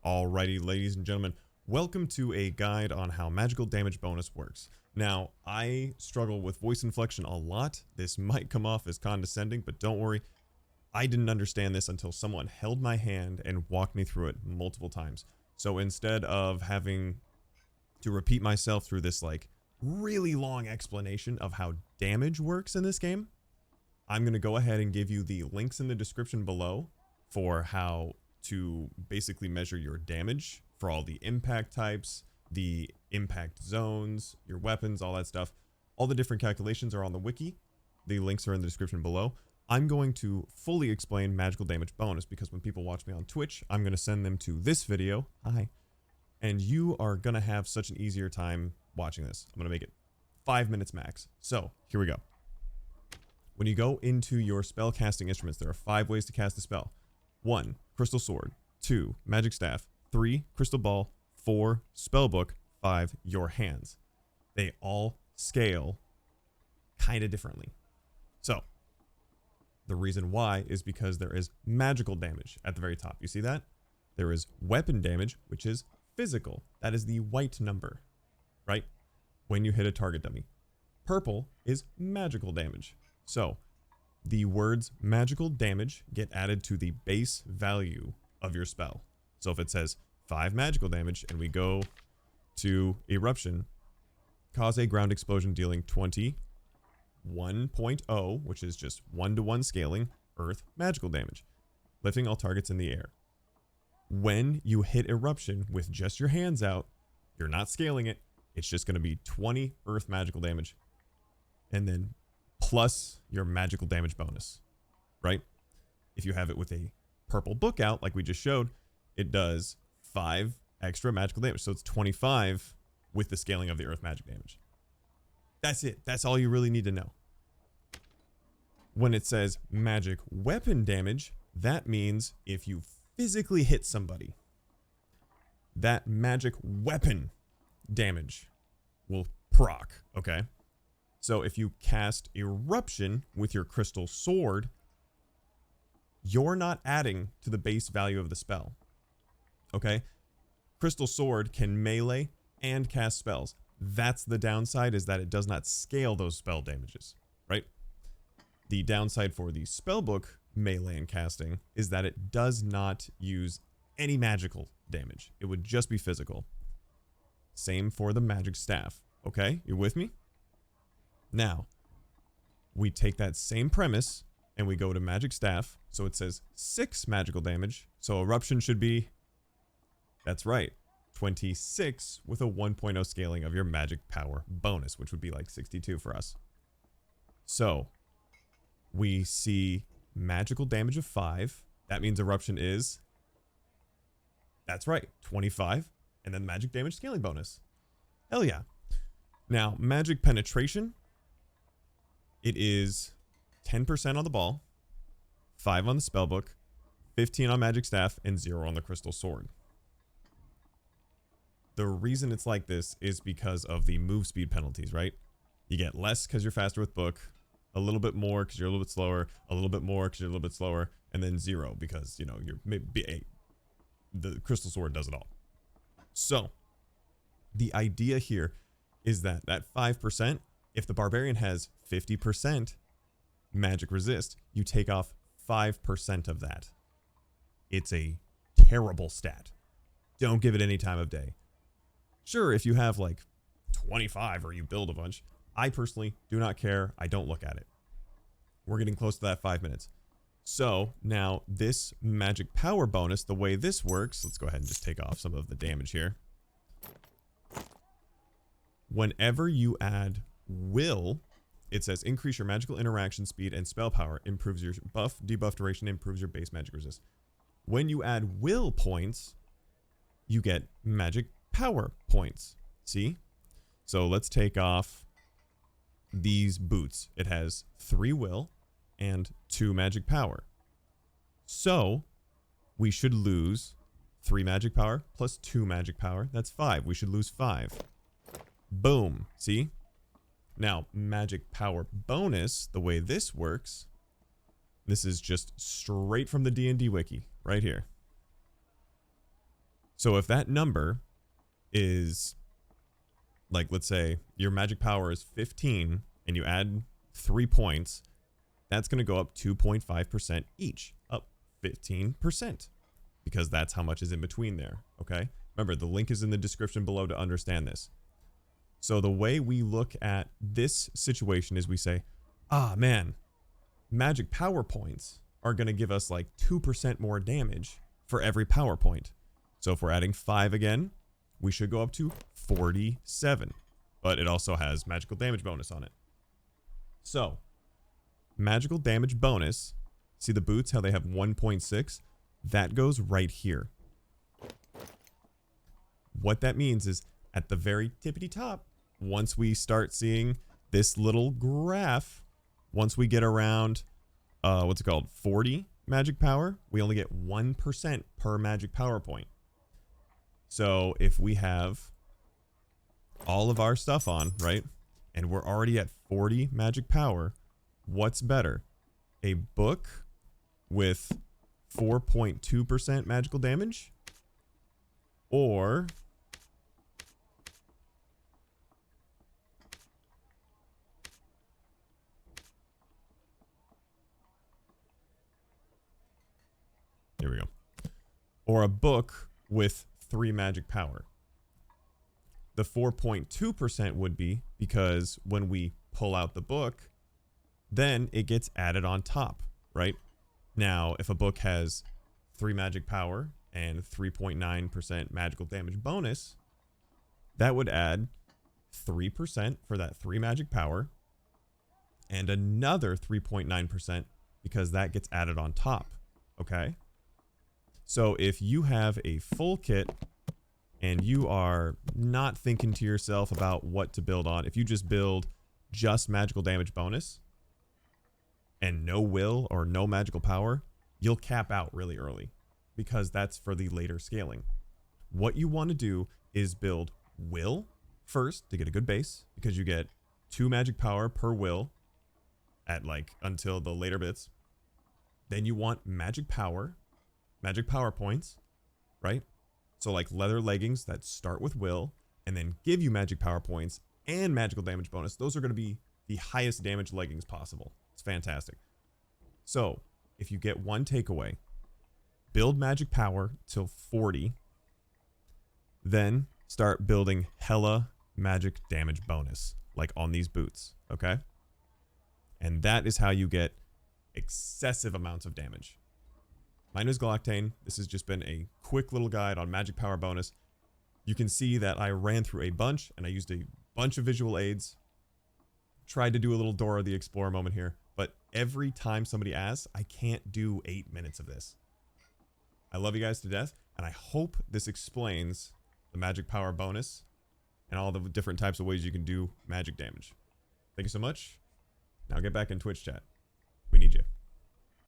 Alrighty, ladies and gentlemen, welcome to a guide on how magical damage bonus works. Now, I struggle with voice inflection a lot. This might come off as condescending, but don't worry. I didn't understand this until someone held my hand and walked me through it multiple times. So instead of having to repeat myself through this like really long explanation of how damage works in this game, I'm going to go ahead and give you the links in the description below for how to basically measure your damage for all the impact types, the impact zones, your weapons, all that stuff. All the different calculations are on the wiki. The links are in the description below. I'm going to fully explain magical damage bonus because when people watch me on Twitch, I'm going to send them to this video. Hi. And you are going to have such an easier time watching this. I'm going to make it 5 minutes max. So here we go. When you go into your spell casting instruments, there are 5 ways to cast a spell. 1, crystal sword. 2, magic staff. 3, crystal ball. 4, spellbook. 5, your hands. They all scale kind of differently. So the reason why is because there is magical damage at the very top. You see that? There is weapon damage, which is physical. That is the white number, right? When you hit a target dummy. Purple is magical damage. So the words magical damage get added to the base value of your spell. So if it says 5 magical damage and we go to eruption, cause a ground explosion dealing 20, 1.0, which is just 1-to-1 scaling, earth magical damage, lifting all targets in the air. When you hit eruption with just your hands out, you're not scaling it. It's just going to be 20 earth magical damage. And then plus your magical damage bonus, right? If you have it with a purple book out, like we just showed, it does 5 extra magical damage. So it's 25 with the scaling of the earth magic damage. That's it. That's all you really need to know. When it says magic weapon damage, that means if you physically hit somebody, that magic weapon damage will proc, okay? So if you cast eruption with your crystal sword, you're not adding to the base value of the spell, okay? Crystal sword can melee and cast spells. That's the downside, is that it does not scale those spell damages, right? The downside for the spellbook melee and casting is that it does not use any magical damage. It would just be physical. Same for the magic staff, okay? You with me? Now, we take that same premise and we go to magic staff. So it says 6 magical damage. So eruption should be, that's right, 26 with a 1.0 scaling of your magic power bonus, which would be like 62 for us. So we see magical damage of 5. That means eruption is, that's right, 25. And then magic damage scaling bonus. Hell yeah. Now, magic penetration, it is 10% on the ball, 5 on the spellbook, 15 on magic staff, and 0 on the crystal sword. The reason it's like this is because of the move speed penalties, right? You get less because you're faster with book, a little bit more because you're a little bit slower, a little bit more because you're a little bit slower, and then 0 because, you know, you're maybe the crystal sword does it all. So the idea here is that 5%, if the barbarian has 50% magic resist, you take off 5% of that. It's a terrible stat. Don't give it any time of day. Sure, if you have like 25 or you build a bunch, I personally do not care. I don't look at it. We're getting close to that 5 minutes. So now this magic power bonus, the way this works, let's go ahead and just take off some of the damage here. Whenever you add will, it says increase your magical interaction speed and spell power, improves your buff, debuff duration, improves your base magic resist. When you add will points, you get magic power points. See? So let's take off these boots. It has 3 will and 2 magic power. So we should lose 3 magic power plus 2 magic power. That's 5. We should lose 5. Boom. See? Now, magic power bonus, the way this works, this is just straight from the D&D wiki, right here. So if that number is, like, let's say your magic power is 15 and you add 3 points, that's going to go up 2.5% each, up 15%, because that's how much is in between there, okay? Remember, the link is in the description below to understand this. So the way we look at this situation is we say, ah, man, magic power points are going to give us like 2% more damage for every power point. So if we're adding 5 again, we should go up to 47. But it also has magical damage bonus on it. So, magical damage bonus, see the boots, how they have 1.6? That goes right here. What that means is at the very tippity top, once we start seeing this little graph, once we get around, what's it called, 40 magic power, we only get 1% per magic power point. So if we have all of our stuff on, right, and we're already at 40 magic power, what's better? A book with 4.2% magical damage, or here we go, or a book with 3 magic power. The 4.2% would be because when we pull out the book, then it gets added on top, right? Now, if a book has 3 magic power and 3.9% magical damage bonus, that would add 3% for that 3 magic power and another 3.9% because that gets added on top, okay? So if you have a full kit and you are not thinking to yourself about what to build on, if you just build just magical damage bonus and no will or no magical power, you'll cap out really early because that's for the later scaling. What you want to do is build will first to get a good base, because you get 2 magic power per will at like until the later bits. Then you want magic power points, right? So like leather leggings that start with will and then give you magic power points and magical damage bonus. Those are going to be the highest damage leggings possible. It's fantastic. So if you get one takeaway, build magic power till 40, then start building hella magic damage bonus, like on these boots, okay? And that is how you get excessive amounts of damage. My name is Glocktane. This has just been a quick little guide on magic power bonus. You can see that I ran through a bunch and I used a bunch of visual aids. Tried to do a little Dora the Explorer moment here, but every time somebody asks, I can't do 8 minutes of this. I love you guys to death, and I hope this explains the magic power bonus and all the different types of ways you can do magic damage. Thank you so much. Now get back in Twitch chat. We need you.